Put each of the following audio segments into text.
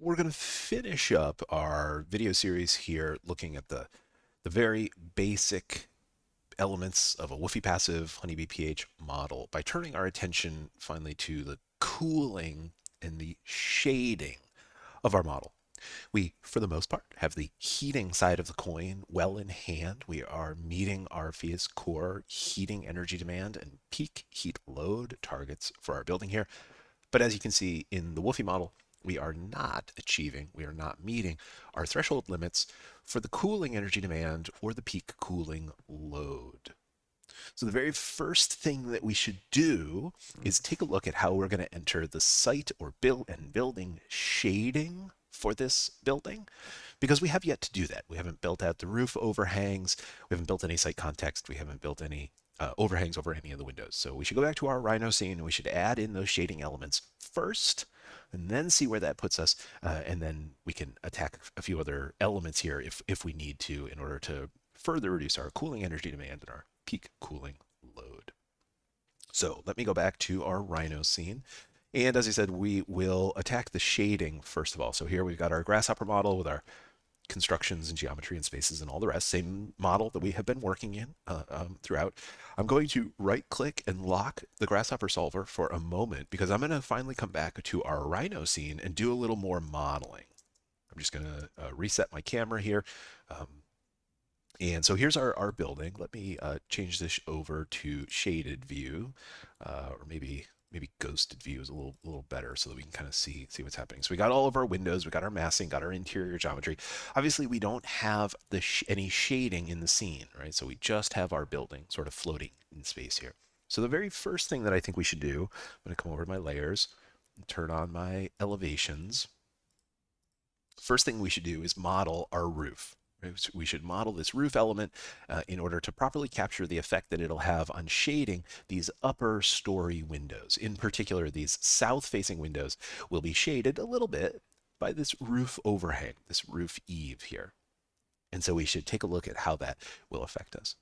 we're going to finish up our video series here looking at the very basic elements of a WUFI-Passive Honeybee-PH model by turning our attention finally to the cooling and the shading of our model. We, for the most part, have the heating side of the coin well in hand. We are meeting our Phia's core heating energy demand and peak heat load targets for our building here. But as you can see in the WUFI model, we are not achieving, we are not meeting our threshold limits for the cooling energy demand or the peak cooling load. So the very first thing that we should do is take a look at how we're going to enter the site or building shading for this building, because we have yet to do that. We haven't built out the roof overhangs, we haven't built any site context, we haven't built any overhangs over any of the windows. So we should go back to our Rhino scene and we should add in those shading elements first and then see where that puts us. And then we can attack a few other elements here if we need to in order to further reduce our cooling energy demand and our peak cooling load. So let me go back to our Rhino scene. And as I said, we will attack the shading first of all. So here we've got our grasshopper model with our constructions and geometry and spaces and all the rest, same model that we have been working in throughout. I'm going to right click and lock the grasshopper solver for a moment because I'm going to finally come back to our Rhino scene and do a little more modeling. I'm just going to reset my camera here. And so here's our building. Let me change this over to shaded view, or maybe ghosted view is a little better so that we can kind of see what's happening. So we got all of our windows, we got our massing, got our interior geometry. Obviously, we don't have any shading in the scene, right? So we just have our building sort of floating in space here. So the very first thing that I think we should do, I'm going to come over to my layers and turn on my elevations. First thing we should do is model our roof. We should model this roof element in order to properly capture the effect that it'll have on shading these upper story windows. In particular, these south-facing windows will be shaded a little bit by this roof overhang, this roof eave here. And so we should take a look at how that will affect us.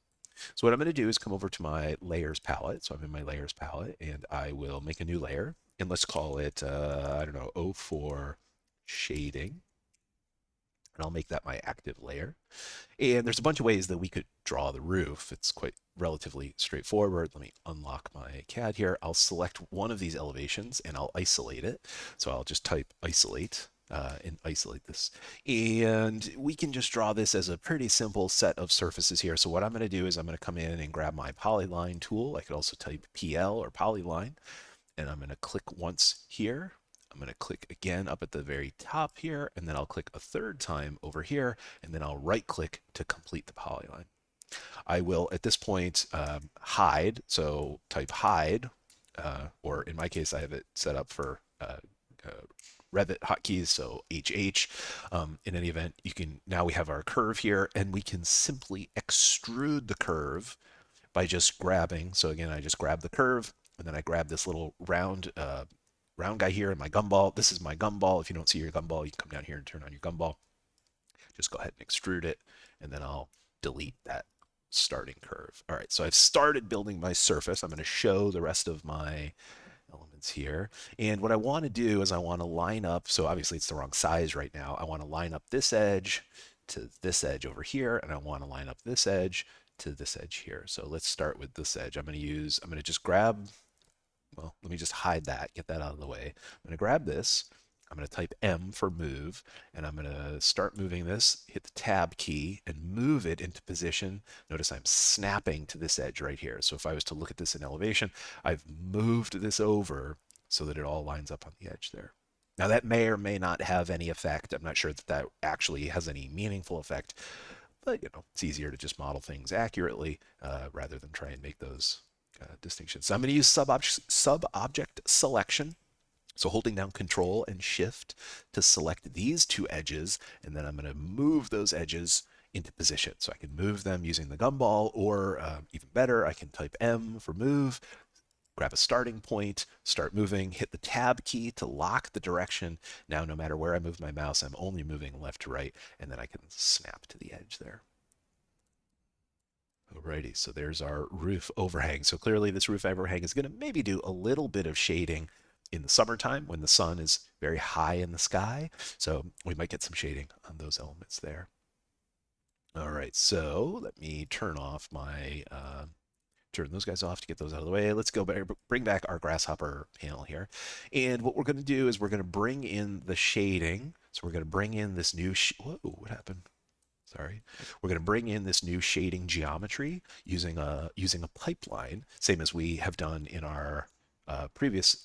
So what I'm going to do is come over to my layers palette. So I'm in my layers palette and I will make a new layer. And let's call it, I don't know, O4 shading. And I'll make that my active layer. And there's a bunch of ways that we could draw the roof. It's quite relatively straightforward. Let me unlock my CAD here. I'll select one of these elevations and I'll isolate it. So I'll just type isolate and isolate this. And we can just draw this as a pretty simple set of surfaces here. So what I'm going to do is I'm going to come in and grab my polyline tool. I could also type PL or polyline. And I'm going to click once here. I'm going to click again up at the very top here, and then I'll click a third time over here, and then I'll right click to complete the polyline. I will at this point hide, so type hide, or in my case I have it set up for Revit hotkeys, so HH. In any event, now we have our curve here, and we can simply extrude the curve by just grabbing. So again, I just grab the curve, and then I grab this little round guy here in my gumball. This is my gumball. If you don't see your gumball, you can come down here and turn on your gumball. Just go ahead and extrude it, and then I'll delete that starting curve. All right, so I've started building my surface. I'm going to show the rest of my elements here. And what I want to do is I want to line up, so obviously it's the wrong size right now. I want to line up this edge to this edge over here, and I want to line up this edge to this edge here. So let's start with this edge. I'm going to just grab, well, let me just hide that, get that out of the way. I'm going to grab this. I'm going to type M for move, and I'm going to start moving this, hit the tab key, and move it into position. Notice I'm snapping to this edge right here. So if I was to look at this in elevation, I've moved this over so that it all lines up on the edge there. Now that may or may not have any effect. I'm not sure that that actually has any meaningful effect, but it's easier to just model things accurately rather than try and make those distinctions. So I'm going to use sub-object selection. So holding down Control and Shift to select these two edges, and then I'm going to move those edges into position. So I can move them using the gumball, or even better, I can type M for move, grab a starting point, start moving, hit the Tab key to lock the direction. Now, no matter where I move my mouse, I'm only moving left to right, and then I can snap to the edge there. Alrighty, so there's our roof overhang. So clearly this roof overhang is going to maybe do a little bit of shading in the summertime when the sun is very high in the sky. So we might get some shading on those elements there. All right, so let me turn those guys off to get those out of the way. Let's go back, bring back our grasshopper panel here. And what we're going to do is we're going to bring in the shading. So we're going to bring in this new, whoa, what happened? Sorry. We're going to bring in this new shading geometry using a pipeline, same as we have done in our previous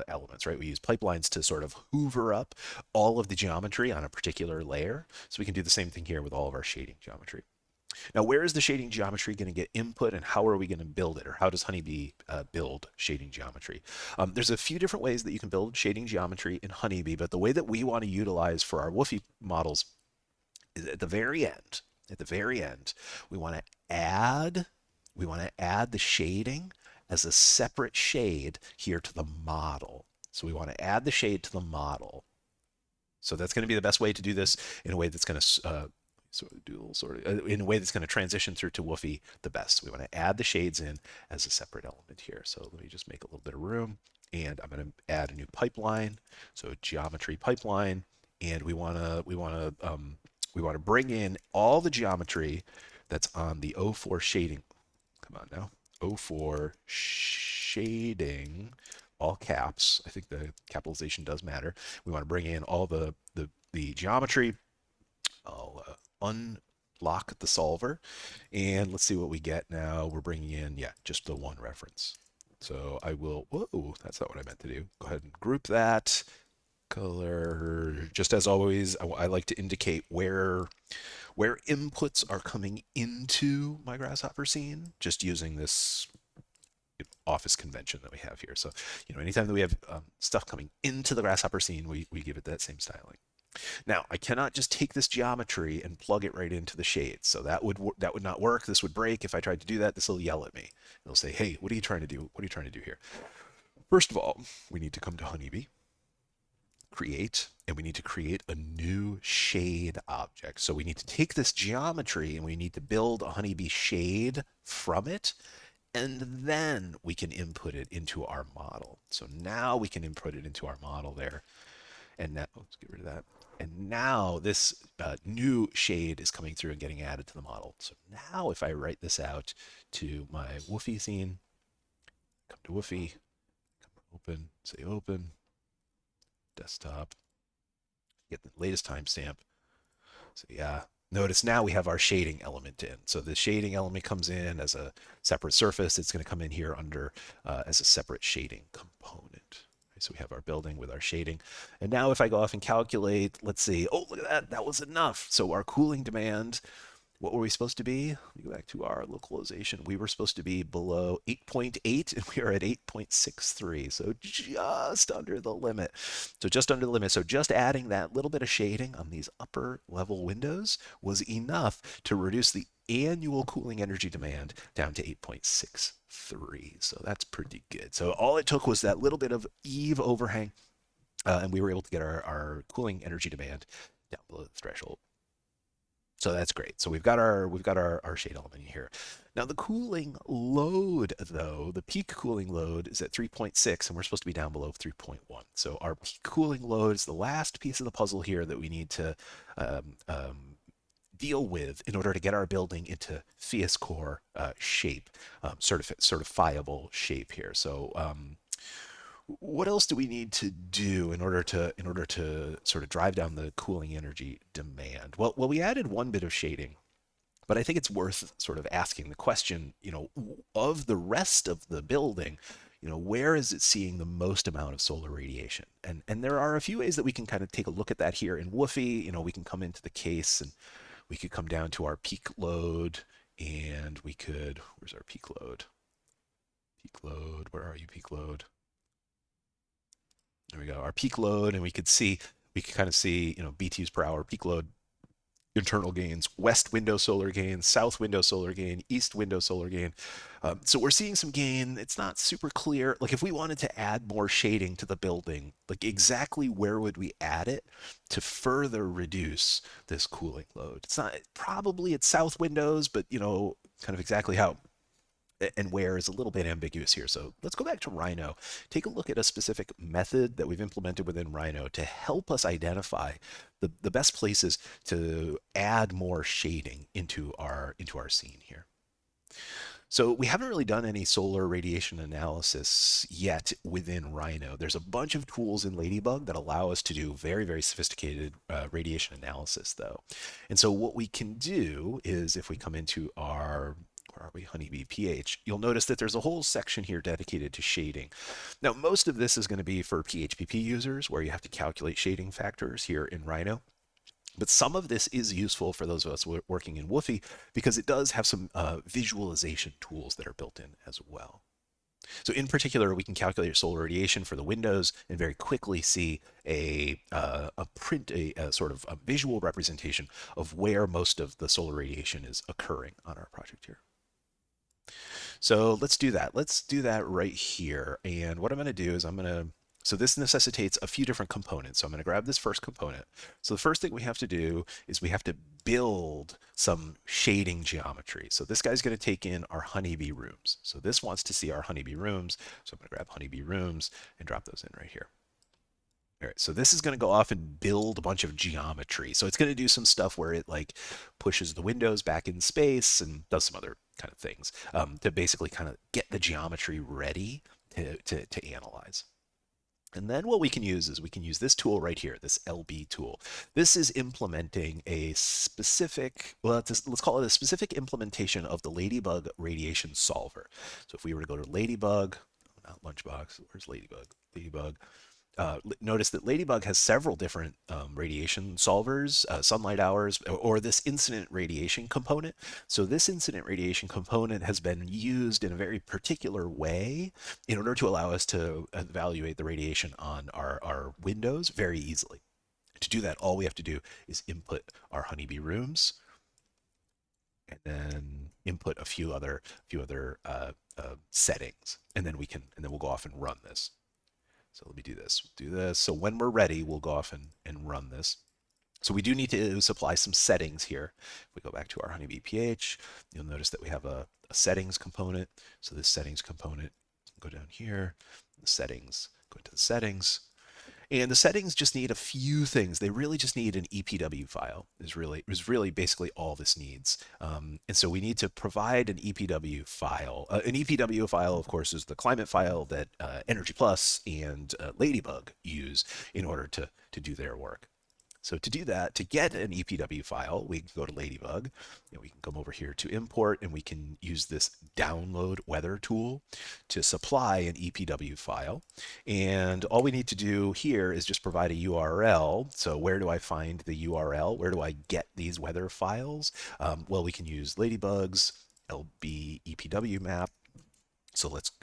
elements, right? We use pipelines to sort of hoover up all of the geometry on a particular layer. So we can do the same thing here with all of our shading geometry. Now, where is the shading geometry going to get input, and how are we going to build it, or how does Honeybee build shading geometry? There's a few different ways that you can build shading geometry in Honeybee, but the way that we want to utilize for our WUFI models is at the very end. At the very end, we want to add the shading as a separate shade here to the model. So we want to add the shade to the model. So that's going to be the best way to do this in a way that's going to in a way that's going to transition through to WUFI the best. We want to add the shades in as a separate element here. So let me just make a little bit of room, and I'm going to add a new pipeline. So geometry pipeline, and we want to bring in all the geometry that's on the O4 shading. Come on now, O4 shading, all caps. I think the capitalization does matter. We want to bring in all the geometry. I'll unlock the solver, and let's see what we get now. We're bringing in, yeah, just the one reference. So I will, whoa, that's not what I meant to do. Go ahead and group that. Color, just as always, I like to indicate where inputs are coming into my grasshopper scene, just using this office convention that we have here. So, anytime that we have stuff coming into the grasshopper scene, we give it that same styling. Now, I cannot just take this geometry and plug it right into the shades. So that would not work. This would break. If I tried to do that, this will yell at me. It'll say, hey, what are you trying to do? What are you trying to do here? First of all, we need to come to Honeybee, create, and we need to create a new shade object. So we need to take this geometry and we need to build a Honeybee shade from it, and then we can input it into our model. So now we can input it into our model there. And now, let's get rid of that. And now this new shade is coming through and getting added to the model. So now if I write this out to my WUFI scene, come to WUFI, open, say open, desktop, get the latest timestamp. So yeah, notice now we have our shading element in. So the shading element comes in as a separate surface. It's going to come in here under as a separate shading component. So we have our building with our shading. And now if I go off and calculate, let's see, oh, look at that, that was enough. So our cooling demand, what were we supposed to be? Let me go back to our localization. We were supposed to be below 8.8 and we are at 8.63. So just under the limit. So just under the limit. So just adding that little bit of shading on these upper level windows was enough to reduce the annual cooling energy demand down to 8.63. So that's pretty good. So all it took was that little bit of eave overhang, and we were able to get our cooling energy demand down below the threshold. So that's great. So we've got our shade element here. Now the cooling load, though, the peak cooling load is at 3.6, and we're supposed to be down below 3.1. So our peak cooling load is the last piece of the puzzle here that we need to deal with in order to get our building into Fias core shape, certifiable shape here. So what else do we need to do in order to sort of drive down the cooling energy demand? Well, we added one bit of shading, but I think it's worth sort of asking the question, of the rest of the building, where is it seeing the most amount of solar radiation? And there are a few ways that we can kind of take a look at that here in WUFI. We can come into the case and we could come down to our peak load, and we could, where's our peak load? Peak load, where are you, peak load? There we go, our peak load, and we could kind of see, BTUs per hour, peak load, internal gains, west window solar gain, south window solar gain, east window solar gain. So we're seeing some gain. It's not super clear. Like if we wanted to add more shading to the building, like exactly where would we add it to further reduce this cooling load? It's not, probably it's south windows, but kind of exactly how. and where is a little bit ambiguous here. So let's go back to Rhino. Take a look at a specific method that we've implemented within Rhino to help us identify the best places to add more shading into our scene here. So we haven't really done any solar radiation analysis yet within Rhino. There's a bunch of tools in Ladybug that allow us to do very, very sophisticated radiation analysis, though. And so what we can do is if we come into our where are we? Honeybee-PH. You'll notice that there's a whole section here dedicated to shading. Now, most of this is going to be for PHPP users where you have to calculate shading factors here in Rhino. But some of this is useful for those of us working in WUFI because it does have some visualization tools that are built in as well. So in particular, we can calculate solar radiation for the windows and very quickly see a sort of a visual representation of where most of the solar radiation is occurring on our project here. So let's do that. Let's do that right here. And what I'm going to do is so this necessitates a few different components. So I'm going to grab this first component. So the first thing we have to do is we have to build some shading geometry. So this guy's going to take in our honeybee rooms. So this wants to see our honeybee rooms. So I'm going to grab honeybee rooms and drop those in right here. All right, so this is going to go off and build a bunch of geometry. So it's going to do some stuff where it like pushes the windows back in space and does some other kind of things to basically kind of get the geometry ready to analyze. And then what we can use is we can use this tool right here, this LB tool. This is implementing a specific, well, let's call it a specific implementation of the Ladybug radiation solver. So if we were to go to Ladybug, not Lunchbox, where's Ladybug? Ladybug. Notice that Ladybug has several different radiation solvers, sunlight hours, or this incident radiation component. So this incident radiation component has been used in a very particular way in order to allow us to evaluate the radiation on our windows very easily. To do that, all we have to do is input our honeybee rooms and then input a few other settings, and then we'll go off and run this. So let me do this. We'll do this. So when we're ready, we'll go off and run this. So we do need to supply some settings here. If we go back to our Honeybee-PH, you'll notice that we have a settings component. So this settings component, go down here, the settings, go into the settings. And the settings just need a few things. They really just need an EPW file is really basically all this needs. And so we need to provide an EPW file. An EPW file, of course, is the climate file that Energy Plus and Ladybug use in order to do their work. So to do that, to get an EPW file, we can go to Ladybug, and we can come over here to import, and we can use this download weather tool to supply an EPW file. And all we need to do here is just provide a URL. So where do I find the URL? Where do I get these weather files? Well, we can use Ladybug's LB EPW map. So let's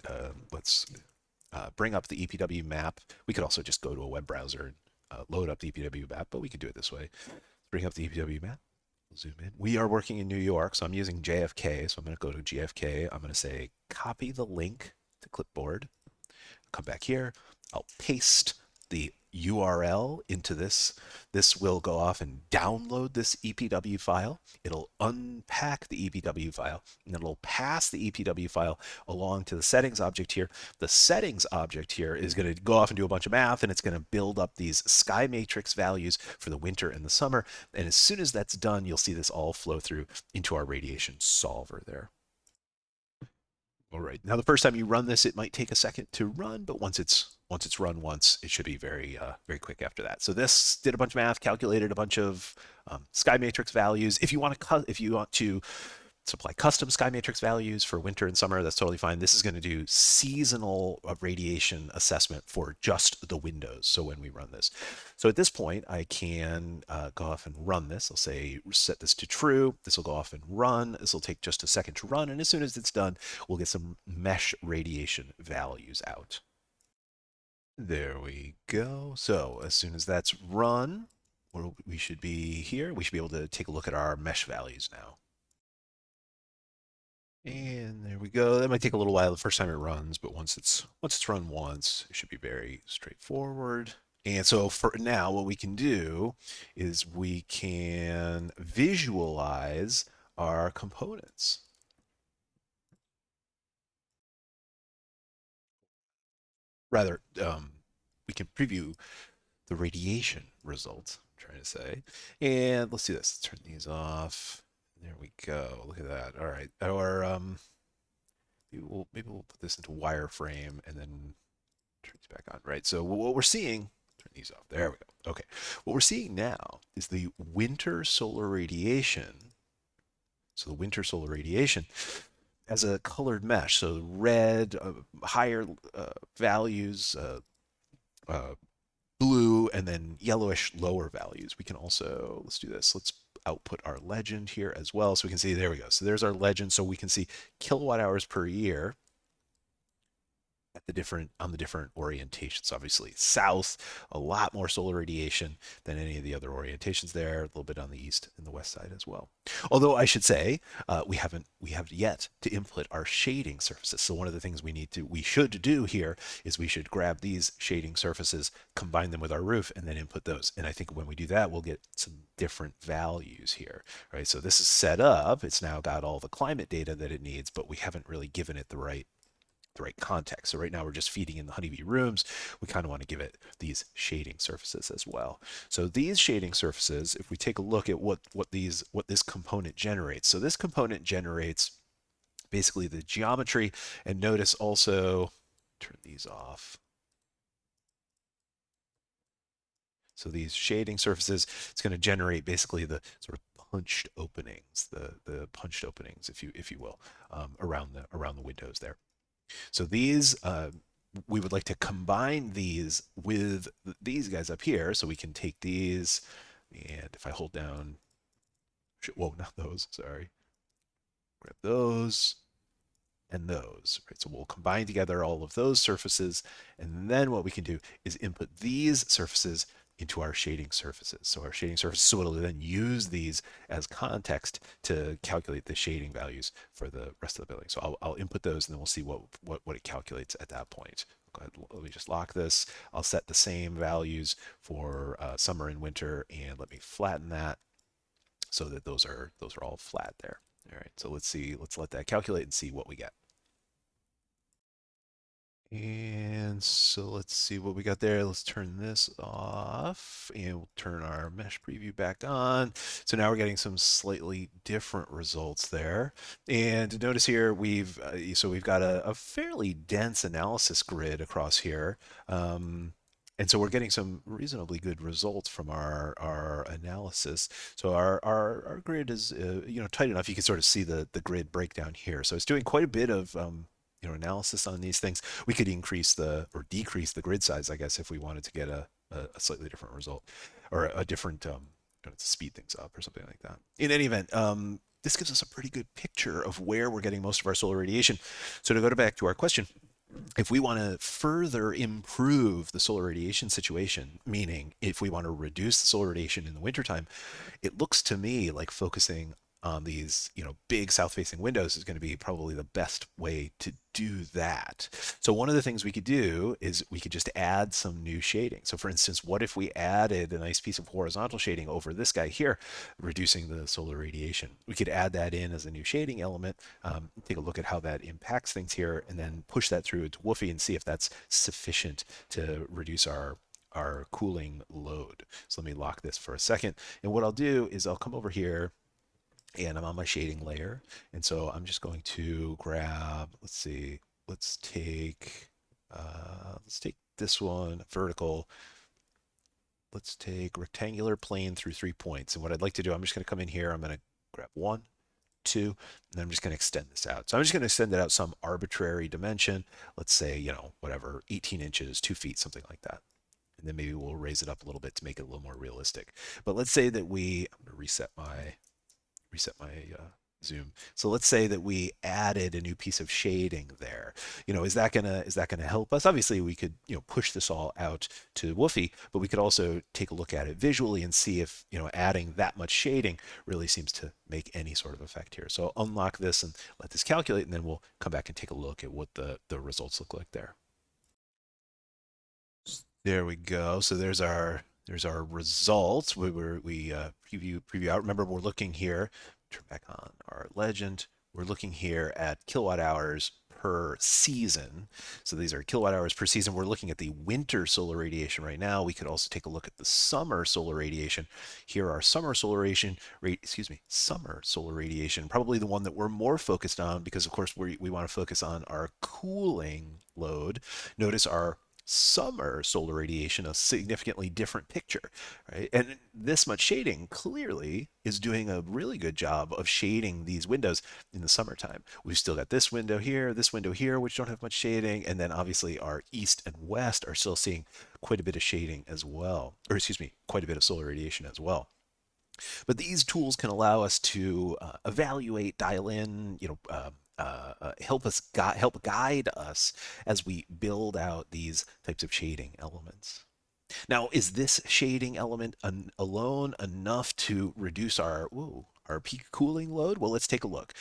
bring up the EPW map. We could also just go to a web browser and load up the EPW map, but we could do it this way. Bring up the EPW map, zoom in. We are working in New York, so I'm using JFK. So I'm going to go to JFK. I'm going to say copy the link to clipboard. Come back here. I'll paste the URL into this. This will go off and download this EPW file. It'll unpack the EPW file, and then it'll pass the EPW file along to the settings object here. The settings object here is going to go off and do a bunch of math, and it's going to build up these sky matrix values for the winter and the summer. And as soon as that's done, you'll see this all flow through into our radiation solver there. All right. Now, the first time you run this, it might take a second to run, but once it's run once, it should be very quick after that. So this did a bunch of math, calculated a bunch of sky matrix values. If you want to supply custom sky matrix values for winter and summer, that's totally fine. This is going to do seasonal radiation assessment for just the windows. So when we run this, so at this point, I can go off and run this. I'll say set this to true. This will go off and run. This will take just a second to run. And as soon as it's done, we'll get some mesh radiation values out. There we go. So as soon as that's run, we should be here. We should be able to take a look at our mesh values now. And there we go. That might take a little while the first time it runs, but once it's run once, it should be very straightforward. And so for now, what we can do is we can visualize our components. rather, we can preview the radiation results, I'm trying to say. And let's do this. Let's turn these off. There we go. Look at that. All right. Or maybe we'll put this into wireframe and then turn these back on. Right. So what we're seeing, turn these off. There we go. Okay. What we're seeing now is the winter solar radiation. So the winter solar radiation as a colored mesh. So red, higher values, uh, blue, and then yellowish lower values. We can also, let's do this. Let's output our legend here as well. So we can see, there we go. So there's our legend. So we can see kilowatt hours per year at the different on the different orientations. Obviously, south, a lot more solar radiation than any of the other orientations there. A little bit on the east and the west side as well. Although I should say, we have yet to input our shading surfaces. So one of the things we should do here is we should grab these shading surfaces, combine them with our roof, and then input those. And I think when we do that, we'll get some different values here, right? So this is set up. It's now got all the climate data that it needs, but we haven't really given it the right context. So right now we're just feeding in the honeybee rooms. We kind of want to give it these shading surfaces as well. So these shading surfaces, if we take a look at what this component generates. So this component generates basically the geometry, and notice also, turn these off. So these shading surfaces, it's going to generate basically the sort of punched openings, the punched openings, if you will, around the windows there. So these, we would like to combine these with these guys up here. So we can take these, and if I hold down, whoa, not those, sorry. Grab those and those, right? So we'll combine together all of those surfaces, and then what we can do is input these surfaces into our shading surfaces. So our shading surfaces, so it'll then use these as context to calculate the shading values for the rest of the building. So I'll input those, and then we'll see what it calculates at that point. Go ahead, let me just lock this. I'll set the same values for summer and winter, and let me flatten that so that those are all flat there. All right, so let's let that calculate and see what we get. And so let's see what we got there. Let's turn this off, and we'll turn our mesh preview back on. So now we're getting some slightly different results there. And notice here we've got a fairly dense analysis grid across here. And so we're getting some reasonably good results from our analysis. So our grid is tight enough. You can sort of see the grid breakdown here. So it's doing quite a bit of analysis on these things. We could increase or decrease the grid size, I guess, if we wanted to get a slightly different result, or a different to speed things up or something like that. In any event, this gives us a pretty good picture of where we're getting most of our solar radiation. So to go back to our question, if we want to further improve the solar radiation situation, meaning if we want to reduce the solar radiation in the wintertime, it looks to me like focusing on these, big south-facing windows is going to be probably the best way to do that. So one of the things we could do is we could just add some new shading. So for instance, what if we added a nice piece of horizontal shading over this guy here, reducing the solar radiation? We could add that in as a new shading element, take a look at how that impacts things here, and then push that through into WUFI and see if that's sufficient to reduce our cooling load. So let me lock this for a second. And what I'll do is I'll come over here, and I'm on my shading layer. And so I'm just going to grab, let's take this one, vertical. Let's take rectangular plane through 3 points. And what I'd like to do, I'm just going to come in here. I'm going to grab 1, 2, and then I'm just going to extend this out. So I'm just going to extend it out some arbitrary dimension. Let's say, whatever, 18 inches, 2 feet, something like that. And then maybe we'll raise it up a little bit to make it a little more realistic. But let's say that I'm going to reset my zoom. So let's say that we added a new piece of shading there. Is that gonna help us? Obviously, we could push this all out to WUFI, but we could also take a look at it visually and see if adding that much shading really seems to make any sort of effect here. So I'll unlock this and let this calculate, and then we'll come back and take a look at what the results look like there. There we go. So there's our results. We preview out. Remember, we're looking here. Turn back on our legend. We're looking here at kilowatt hours per season. So these are kilowatt hours per season. We're looking at the winter solar radiation right now. We could also take a look at the summer solar radiation. Here are summer solar radiation, probably the one that we're more focused on because of course we want to focus on our cooling load. Notice our summer solar radiation, a significantly different picture, right? And this much shading clearly is doing a really good job of shading these windows in the summertime. We've still got this window here, which don't have much shading, and then obviously our east and west are still seeing quite a bit of shading as well, or excuse me, quite a bit of solar radiation as well. But these tools can allow us to evaluate, dial in, help guide us as we build out these types of shading elements. Now, is this shading element alone enough to reduce our peak cooling load? Well, let's take a look.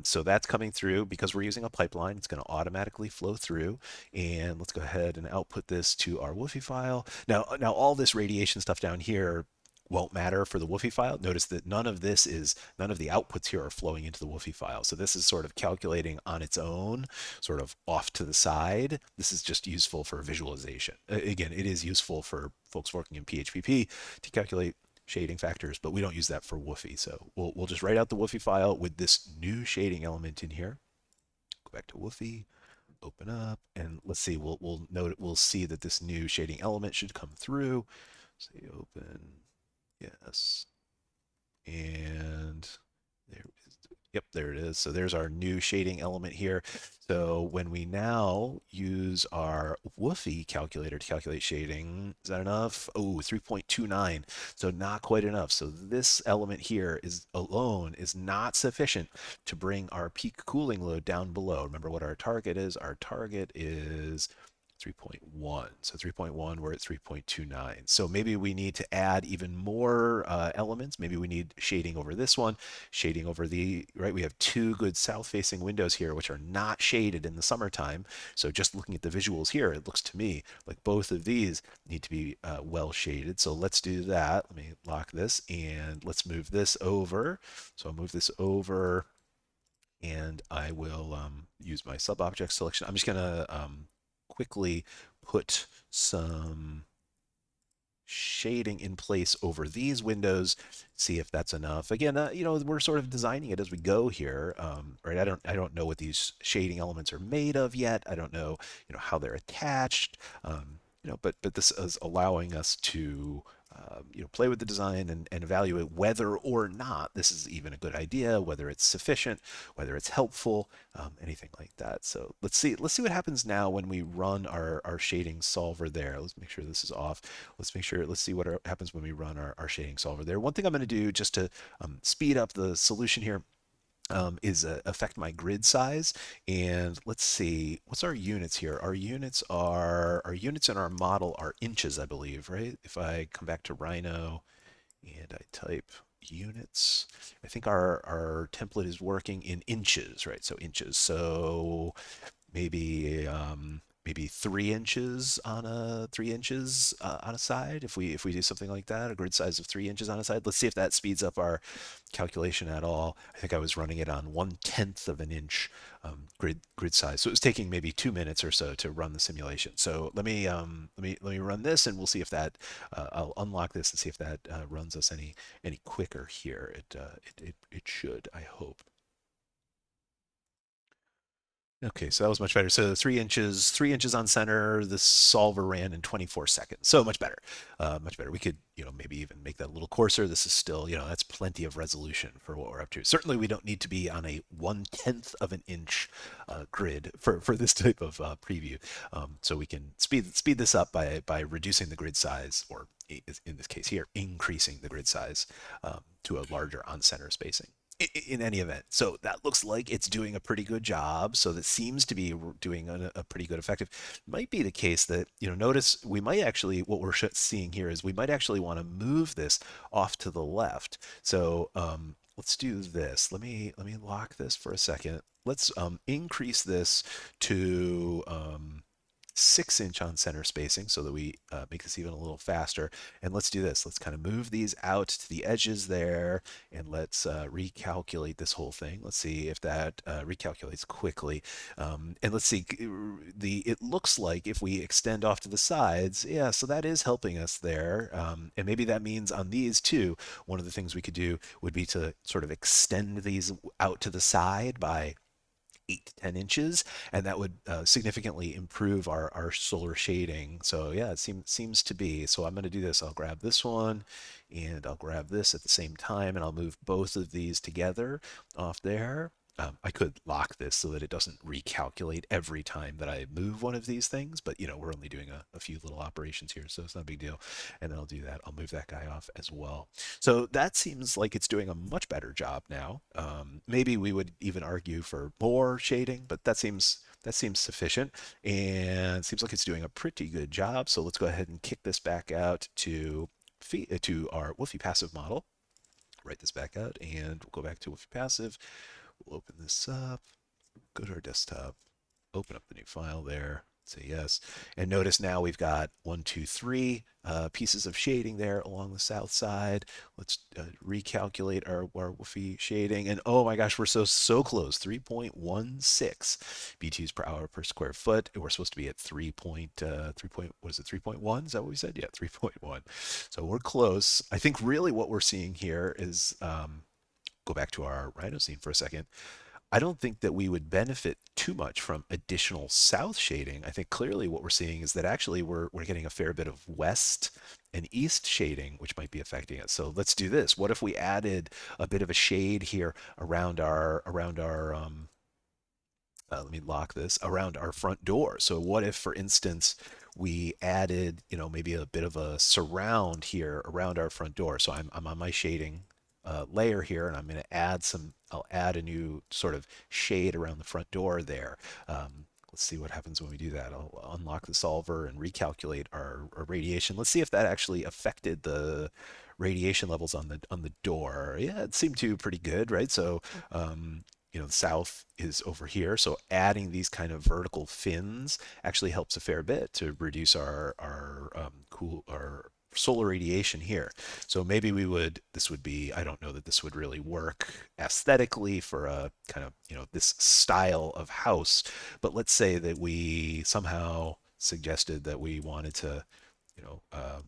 So that's coming through because we're using a pipeline. It's going to automatically flow through. And let's go ahead and output this to our WUFI file. Now all this radiation stuff down here won't matter for the WUFI file. Notice that none of the outputs here are flowing into the WUFI file. So this is sort of calculating on its own, sort of off to the side. This is just useful for visualization. Again, it is useful for folks working in PHPP to calculate shading factors, but we don't use that for WUFI. So we'll just write out the WUFI file with this new shading element in here. Go back to WUFI, open up, and let's see. We'll see that this new shading element should come through. Say open. Yes. And there is, yep, there it is. So there's our new shading element here. So when we now use our WUFI calculator to calculate shading, is that enough? Oh, 3.29. So not quite enough. So this element here is not sufficient to bring our peak cooling load down below. Remember what our target is? Our target is 3.1. So 3.1, we're at 3.29. So maybe we need to add even more elements. Maybe we need shading over this one, shading over right? We have two good south-facing windows here, which are not shaded in the summertime. So just looking at the visuals here, it looks to me like both of these need to be well shaded. So let's do that. Let me lock this and let's move this over. So I'll move this over and I will use my sub-object selection. I'm just going to quickly put some shading in place over these windows, see if that's enough. Again, we're sort of designing it as we go here, right? I don't know what these shading elements are made of yet. I don't know, how they're attached, but this is allowing us to play with the design and evaluate whether or not this is even a good idea, whether it's sufficient, whether it's helpful, anything like that. So let's see what happens now when we run our shading solver there. Let's make sure this is off. Let's see what happens when we run our shading solver there. One thing I'm going to do just to speed up the solution here is affect my grid size. And let's see, what's our units here? Our units in our model are inches, I believe, right? If I come back to Rhino and I type units, I think our template is working in inches, right? So inches. So maybe maybe 3 inches on a side. If we do something like that, a grid size of 3 inches on a side. Let's see if that speeds up our calculation at all. I think I was running it on 1/10 of an inch grid size, so it was taking maybe 2 minutes or so to run the simulation. So let me run this, and we'll see if that I'll unlock this and see if that runs us any quicker here. It should, I hope. Okay, so that was much better. So 3 inches on center. The solver ran in 24 seconds. So much better, much better. We could, maybe even make that a little coarser. This is still, that's plenty of resolution for what we're up to. Certainly, we don't need to be on a 1/10 of an inch grid for this type of preview. So we can speed this up by reducing the grid size, or in this case here, increasing the grid size to a larger on-center spacing. In any event, so that looks like it's doing a pretty good job. So that seems to be doing a pretty good effective. Might be the case that, notice we might actually, what we're seeing here is we might actually want to move this off to the left. So let's do this. Let me lock this for a second. Let's increase this to 6-inch on center spacing so that we make this even a little faster. And let's do this. Let's kind of move these out to the edges there, and let's recalculate this whole thing. Let's see if that recalculates quickly. And let's see, it looks like if we extend off to the sides, yeah, so that is helping us there. And maybe that means on these too, one of the things we could do would be to sort of extend these out to the side by 8 to 10 inches, and that would significantly improve our solar shading. So yeah, it seems to be. So I'm going to do this. I'll grab this one, and I'll grab this at the same time, and I'll move both of these together off there. I could lock this so that it doesn't recalculate every time that I move one of these things, but we're only doing a few little operations here, so it's not a big deal. And then I'll do that. I'll move that guy off as well. So that seems like it's doing a much better job now. Maybe we would even argue for more shading, but that seems sufficient, and seems like it's doing a pretty good job. So let's go ahead and kick this back out to our WUFI-Passive model. Write this back out, and we'll go back to WUFI-Passive. We'll open this up, go to our desktop, open up the new file there, say yes. And notice now we've got 1, 2, 3 pieces of shading there along the south side. Let's recalculate our WUFI shading. And oh my gosh, we're so close. 3.16 BTUs per hour per square foot. And we're supposed to be at 3.1? Is that what we said? Yeah, 3.1. So we're close. I think really what we're seeing here is go back to our Rhino scene for a second. I don't think that we would benefit too much from additional south shading. I think clearly what we're seeing is that actually we're getting a fair bit of west and east shading, which might be affecting it. So let's do this. What if we added a bit of a shade here around our let me lock this, around our front door. So what if, for instance, we added, maybe a bit of a surround here around our front door. So I'm on my shading layer here, and I'm going to I'll add a new sort of shade around the front door there. Let's see what happens when we do that. I'll unlock the solver and recalculate our radiation. Let's see if that actually affected the radiation levels on the door. Yeah, it seemed to pretty good, right? So the south is over here, so adding these kind of vertical fins actually helps a fair bit to reduce our solar radiation here. So maybe this would be, I don't know that this would really work aesthetically for a kind of, this style of house, but let's say that we somehow suggested that we wanted to, you know, uh,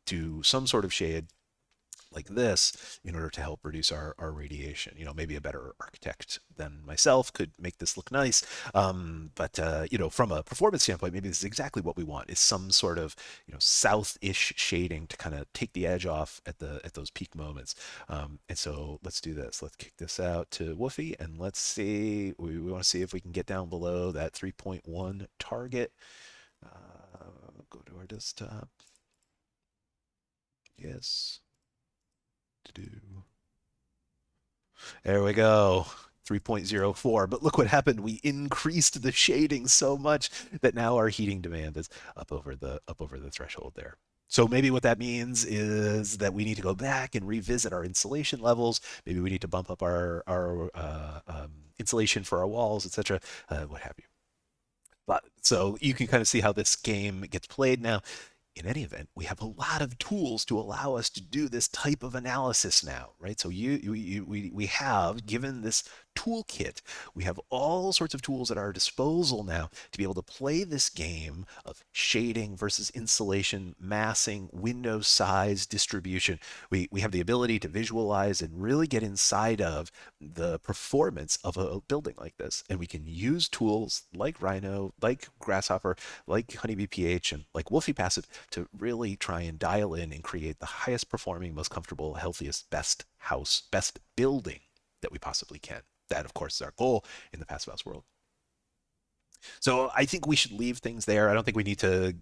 do some sort of shade like this in order to help reduce our radiation. Maybe a better architect than myself could make this look nice. But from a performance standpoint, maybe this is exactly what we want, is some sort of, south-ish shading to kind of take the edge off at those peak moments. And so let's do this. Let's kick this out to WUFI, and let's see, we want to see if we can get down below that 3.1 target. Go to our desktop. Yes. There we go. 3.04. But look what happened. We increased the shading so much that now our heating demand is up over the threshold there. So maybe what that means is that we need to go back and revisit our insulation levels. Maybe we need to bump up our insulation for our walls, etc., what have you. But so you can kind of see how this game gets played now. In any event, we have a lot of tools to allow us to do this type of analysis now, right? So we have, given this toolkit, we have all sorts of tools at our disposal now to be able to play this game of shading versus insulation, massing, window size, distribution. We have the ability to visualize and really get inside of the performance of a building like this. And we can use tools like Rhino, like Grasshopper, like Honeybee-PH, and like WUFI-Passive to really try and dial in and create the highest performing, most comfortable, healthiest, best house, best building that we possibly can. That, of course, is our goal in the passive house world. So I think we should leave things there. I don't think we need to,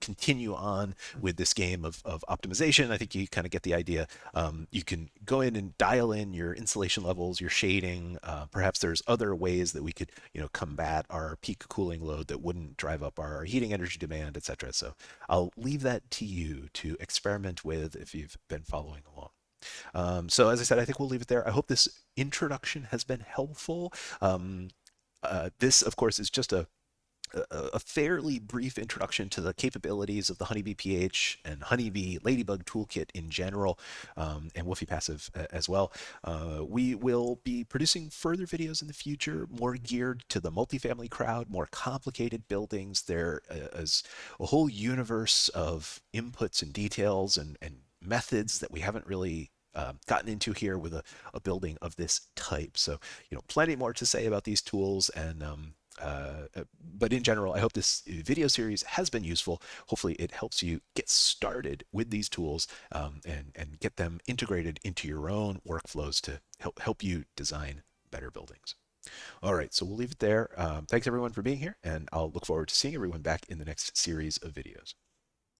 continue on with this game of optimization. I think you kind of get the idea. You can go in and dial in your insulation levels, your shading. Perhaps there's other ways that we could, combat our peak cooling load that wouldn't drive up our heating energy demand, etc. So I'll leave that to you to experiment with if you've been following along. So as I said, I think we'll leave it there. I hope this introduction has been helpful. This, of course, is just a a fairly brief introduction to the capabilities of the Honeybee-PH and Honeybee Ladybug Toolkit in general, and WUFI-Passive as well. We will be producing further videos in the future, more geared to the multifamily crowd, more complicated buildings. There is a whole universe of inputs and details and methods that we haven't really gotten into here with a building of this type. So, plenty more to say about these tools, and but in general, I hope this video series has been useful. Hopefully it helps you get started with these tools, and get them integrated into your own workflows to help you design better buildings. All right, so we'll leave it there. Thanks everyone for being here, and I'll look forward to seeing everyone back in the next series of videos.